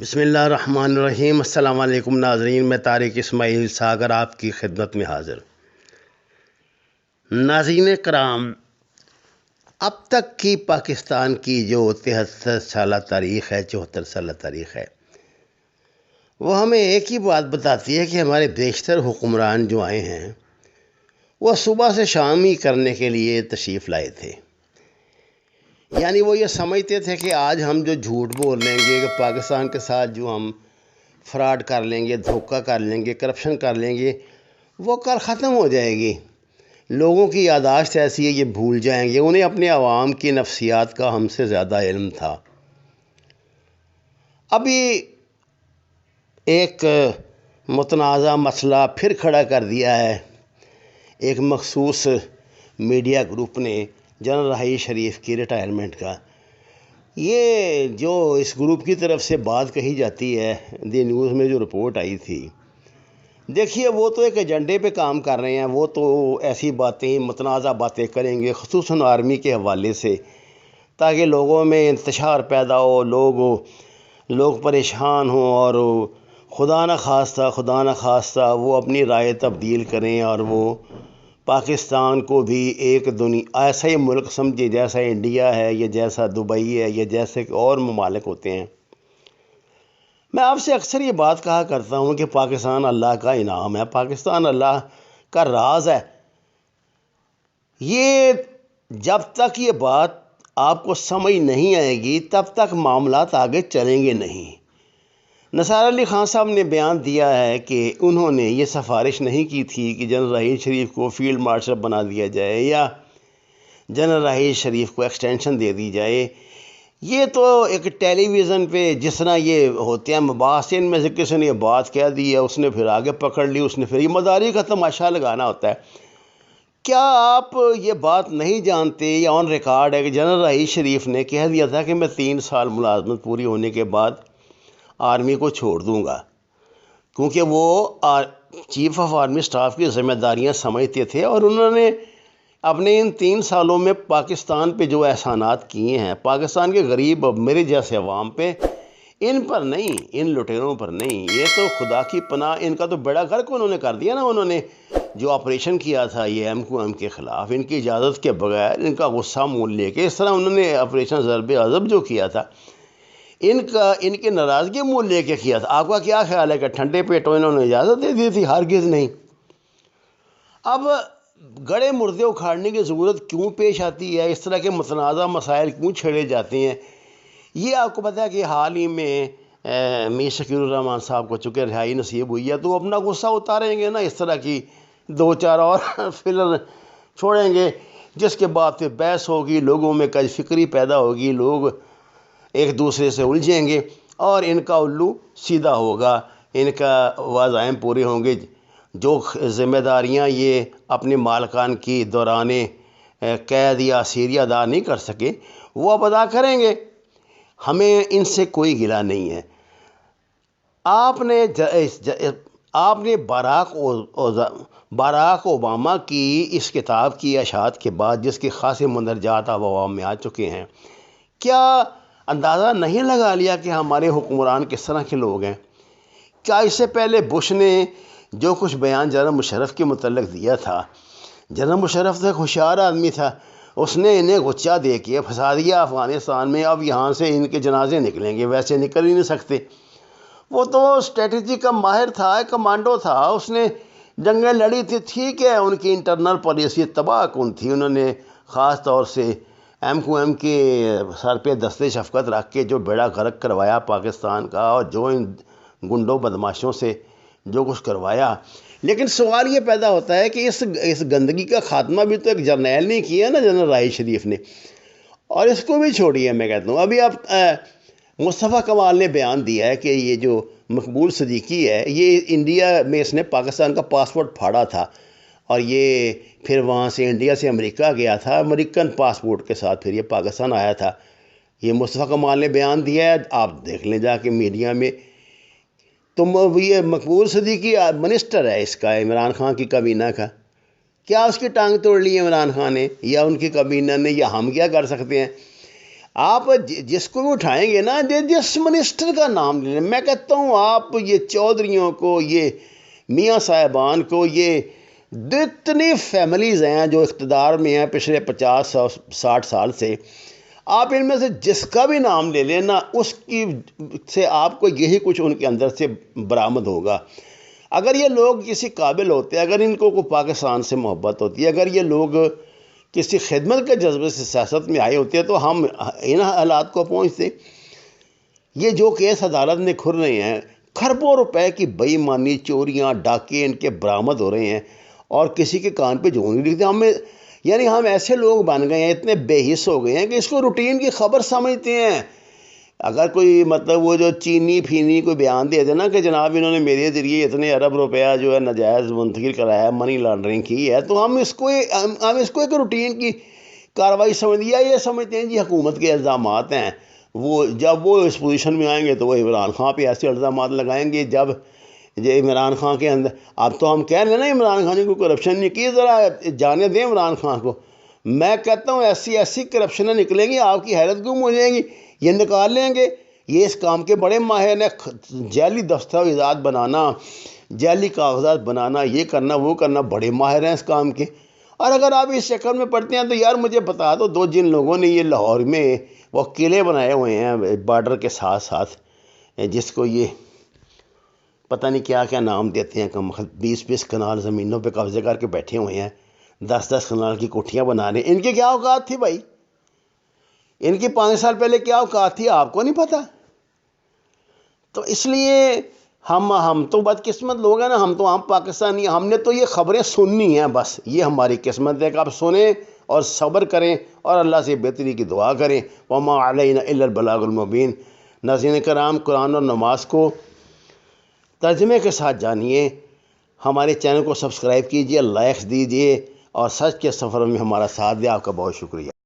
بسم اللہ الرحمن الرحیم۔ السلام علیکم ناظرین، میں طارق اسماعیل ساگر آپ کی خدمت میں حاضر۔ ناظرین کرام، اب تک کی پاکستان کی جو 73 سالہ تاریخ ہے، 74 سالہ تاریخ ہے، وہ ہمیں ایک ہی بات بتاتی ہے کہ ہمارے بیشتر حکمران جو آئے ہیں وہ صبح سے شام ہی کرنے کے لیے تشریف لائے تھے۔ یعنی وہ یہ سمجھتے تھے کہ آج ہم جو جھوٹ بول لیں گے، کہ پاکستان کے ساتھ جو ہم فراڈ کر لیں گے، دھوکہ کر لیں گے، کرپشن کر لیں گے، وہ کل ختم ہو جائے گی۔ لوگوں کی یادداشت ایسی ہے، یہ بھول جائیں گے۔ انہیں اپنے عوام کی نفسیات کا ہم سے زیادہ علم تھا۔ ابھی ایک متنازع مسئلہ پھر کھڑا کر دیا ہے ایک مخصوص میڈیا گروپ نے، جنرل راحیل شریف کی ریٹائرمنٹ کا۔ یہ جو اس گروپ کی طرف سے بات کہی جاتی ہے، دی نیوز میں جو رپورٹ آئی تھی، دیکھیے وہ تو ایک ایجنڈے پہ کام کر رہے ہیں۔ وہ تو ایسی باتیں، متنازع باتیں کریں گے، خصوصاً آرمی کے حوالے سے، تاکہ لوگوں میں انتشار پیدا ہو، لوگ پریشان ہوں، اور خدا نہ خواستہ وہ اپنی رائے تبدیل کریں، اور وہ پاکستان کو بھی ایک ایسا ہی ملک سمجھے جیسا انڈیا ہے، یا جیسا دبئی ہے، یا جیسے کہ اور ممالک ہوتے ہیں۔ میں آپ سے اکثر یہ بات کہا کرتا ہوں کہ پاکستان اللہ کا انعام ہے، پاکستان اللہ کا راز ہے۔ یہ جب تک یہ بات آپ کو سمجھ نہیں آئے گی، تب تک معاملات آگے چلیں گے نہیں۔ نثار علی خان صاحب نے بیان دیا ہے کہ انہوں نے یہ سفارش نہیں کی تھی کہ جنرل راحیل شریف کو فیلڈ مارشل بنا دیا جائے، یا جنرل راحیل شریف کو ایکسٹینشن دے دی جائے۔ یہ تو ایک ٹیلی ویژن پہ جس طرح یہ ہوتے ہیں مباحث، ان میں سے کسی نے یہ بات کہہ دی ہے، اس نے پھر آگے پکڑ لی، اس نے پھر یہ مداری کا تماشا لگانا ہوتا ہے۔ کیا آپ یہ بات نہیں جانتے، یا آن ریکارڈ ہے، کہ جنرل راحیل شریف نے کہہ دیا تھا کہ میں 3 سال ملازمت پوری ہونے کے بعد آرمی کو چھوڑ دوں گا، کیونکہ وہ چیف آف آرمی سٹاف کی ذمہ داریاں سمجھتے تھے، اور انہوں نے اپنے ان 3 سالوں میں پاکستان پہ جو احسانات کیے ہیں، پاکستان کے غریب میرے جیسے عوام پہ، ان پر نہیں، ان لٹیروں پر نہیں۔ یہ تو خدا کی پناہ، ان کا تو بیڑا غرق انہوں نے کر دیا نا۔ انہوں نے جو آپریشن کیا تھا یہ MQM کے خلاف، ان کی اجازت کے بغیر، ان کا غصہ مول لے کے، اس طرح انہوں نے آپریشن ضرب عضب جو کیا تھا، ان کی ناراضگی مول لے کے کیا تھا۔ آپ کا کیا خیال ہے کہ ٹھنڈے پیٹوں انہوں نے اجازت دے دی تھی؟ ہرگز نہیں۔ اب گڑے مردے اکھاڑنے کی ضرورت کیوں پیش آتی ہے؟ اس طرح کے متنازع مسائل کیوں چھیڑے جاتے ہیں؟ یہ آپ کو پتہ ہے کہ حال ہی میں میر شکیل الرحمان صاحب کو چونکہ رہائی نصیب ہوئی ہے، تو وہ اپنا غصہ اتاریں گے نا، اس طرح کی 2-4 اور فلر چھوڑیں گے، جس کے بعد پھر بحث ہوگی، لوگوں میں کج فکری پیدا ہوگی، لوگ ایک دوسرے سے الجھیں گے، اور ان کا الو سیدھا ہوگا، ان کا وظائف پورے ہوں گے۔ جو ذمہ داریاں یہ اپنے مالکان کی دوران قید یا اسیری ادا نہیں کر سکے، وہ اب ادا کریں گے۔ ہمیں ان سے کوئی گلہ نہیں ہے۔ آپ نے باراک اوباما کی اس کتاب کی اشاعت کے بعد، جس کے خاصے مندرجات اب عوام میں آ چکے ہیں، کیا اندازہ نہیں لگا لیا کہ ہمارے حکمران کس طرح کے لوگ ہیں؟ کیا اس سے پہلے بش نے جو کچھ بیان جنرل مشرف کے متعلق دیا تھا، جنرل مشرف تو ایک ہوشیار آدمی تھا، اس نے انہیں غچہ دے کے پھنسا دیا افغانستان میں۔ اب یہاں سے ان کے جنازے نکلیں گے، ویسے نکل ہی نہیں سکتے۔ وہ تو اسٹریٹجی کا ماہر تھا، کمانڈو تھا، اس نے جنگیں لڑی تھی، ٹھیک ہے، ان کی انٹرنل پالیسی تباہ کن تھی۔ انہوں نے خاص طور سے MQM کے سر پہ دستے شفقت رکھ کے جو بیڑا غرق کروایا پاکستان کا، اور جو ان گنڈوں بدماشوں سے جو کچھ کروایا۔ لیکن سوال یہ پیدا ہوتا ہے کہ اس گندگی کا خاتمہ بھی تو ایک جرنیل نے کیا نا، جنرل راحیل شریف نے، اور اس کو بھی چھوڑیے۔ میں کہتا ہوں ابھی آپ مصطفیٰ کمال نے بیان دیا ہے کہ یہ جو مقبول صدیقی ہے، یہ انڈیا میں اس نے پاکستان کا پاسپورٹ پھاڑا تھا، اور یہ پھر وہاں سے انڈیا سے امریکہ گیا تھا، امریکن پاسپورٹ کے ساتھ پھر یہ پاکستان آیا تھا۔ یہ مصطفیٰ کمال نے بیان دیا ہے، آپ دیکھ لیں جا کے میڈیا میں۔ یہ مقبول صدیقی منسٹر ہے اس کا، عمران خان کی کابینہ کا۔ کیا اس کی ٹانگ توڑ لی ہے عمران خان نے، یا ان کی کابینہ نے، یا ہم کیا کر سکتے ہیں؟ آپ جس کو بھی اٹھائیں گے نا، جس منسٹر کا نام لے لیں، میں کہتا ہوں آپ یہ چودھریوں کو، یہ میاں صاحبان کو، یہ جتنی فیملیز ہیں جو اقتدار میں ہیں پچھلے 50-60 سال سے، آپ ان میں سے جس کا بھی نام لے لیں نا، اس کی سے آپ کو یہی کچھ ان کے اندر سے برآمد ہوگا۔ اگر یہ لوگ کسی قابل ہوتے، اگر ان کو پاکستان سے محبت ہوتی، اگر یہ لوگ کسی خدمت کے جذبے سے سیاست میں آئے ہوتے ہیں تو ہم ان حالات کو پہنچتے۔ یہ جو کیس عدالت میں کھل رہے ہیں، کھربوں روپے کی بے ایمانی، چوریاں، ڈاکے ان کے برآمد ہو رہے ہیں، اور کسی کے کان پہ جو نہیں لکھتے۔ ہم ایسے لوگ بن گئے ہیں، اتنے بے حس ہو گئے ہیں کہ اس کو روٹین کی خبر سمجھتے ہیں۔ اگر کوئی مطلب وہ جو چینی پھینی کوئی بیان دے دینا کہ جناب انہوں نے میرے ذریعے اتنے ارب روپیہ جو ہے ناجائز منتقل کرایا ہے، منی لانڈرنگ کی ہے، تو ہم اس کو ایک روٹین کی کارروائی سمجھ لیا۔ یہ سمجھتے ہیں جی حکومت کے الزامات ہیں، وہ جب وہ اس پوزیشن میں آئیں گے تو وہ عمران خان پہ ایسے الزامات لگائیں گے۔ جب عمران خان کے اندر، اب تو ہم کہہ رہے ہیں نا عمران خان نے کوئی کرپشن نہیں کی، ذرا جانے دیں عمران خان کو۔ میں کہتا ہوں ایسی کرپشنیں نکلیں گی، آپ کی حیرت گم ہو جائیں گی۔ یہ نکال لیں گے، یہ اس کام کے بڑے ماہر ہیں، جعلی دستاویزات بنانا، جعلی کاغذات بنانا، یہ کرنا وہ کرنا، بڑے ماہر ہیں اس کام کے۔ اور اگر آپ اس چکر میں پڑتے ہیں تو یار مجھے بتا دو جن لوگوں نے یہ لاہور میں وہ قلعے بنائے ہوئے ہیں بارڈر کے ساتھ ساتھ، جس کو یہ پتہ نہیں کیا کیا نام دیتے ہیں، 20 کنال زمینوں پہ قبضے کر کے بیٹھے ہوئے ہیں، 10 کنال کی کوٹھیاں بنا رہے ہیں۔ ان کی کیا اوقات تھی بھائی؟ ان کی 5 سال پہلے کیا اوقات تھی، آپ کو نہیں پتہ؟ تو اس لیے ہم تو بدقسمت لوگ ہیں نا، ہم تو عام پاکستانی، ہم نے تو یہ خبریں سننی ہیں، بس یہ ہماری قسمت ہے کہ آپ سنیں اور صبر کریں اور اللہ سے بہتری کی دعا کریں۔ وما علینا الا البلاغ المبین۔ ناظرین کرام، قرآن اور نماز کو ترجمے کے ساتھ جانیے، ہمارے چینل کو سبسکرائب کیجئے، لائکس دیجئے، اور سچ کے سفر میں ہمارا ساتھ دیں۔ آپ کا بہت شکریہ۔